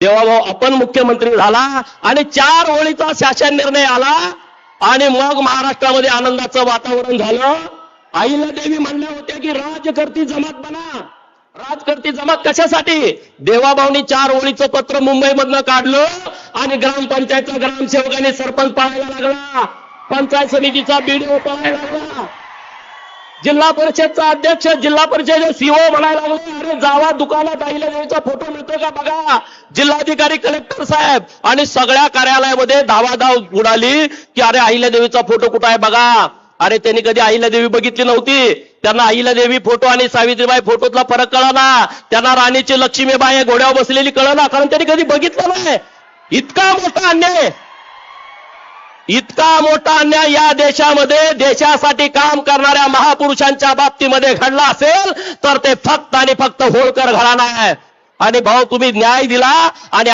तेव्हा भाऊ आपण मुख्यमंत्री झाला आणि 4 ओळीचा शासन निर्णय आला आणि मग महाराष्ट्रामध्ये आनंदाचं वातावरण झालं. अहिल्यादेवी म्हणल्या होत्या की राजकर्ती जमात बना. राजकर्ती जमात कशासाठी? देवाभाऊनी 4 ओळीचं पत्र मुंबईमधनं काढलं आणि ग्रामपंचायतचा ग्रामसेवक आणि सरपंच पाहायला लागला, पंचायत समितीचा बीडीओ पाहायला लागला, जिल्हा परिषदचा अध्यक्ष, जिल्हा परिषद सीओ म्हणायला लागले, अरे जावा दुकानात अहिल्यादेवीचा फोटो मिळतो का बघा. जिल्हाधिकारी, कलेक्टर साहेब आणि सगळ्या कार्यालयामध्ये धावाधाव उडाली की अरे अहिल्यादेवीचा फोटो कुठं आहे बघा. अरे त्यांनी कधी अहिल्यादेवी बघितली नव्हती. त्यांना अहिल्यादेवी फोटो आणि सावित्रीबाई फोटोतला फरक कळला. त्यांना राणीची लक्ष्मीबाई घोड्यावर बसलेली कळला, कारण त्यांनी कधी बघितलं नाही. इतका मोठा अन्याय, इतका मोठा अन्याय या देशामध्ये देशासाठी काम करणाऱ्या महापुरुषांच्या बाबतीमध्ये घडला असेल तर ते फक्त आणि फक्त होळकर घराणा आहे. आणि भाऊ तुम्ही न्याय दिला आणि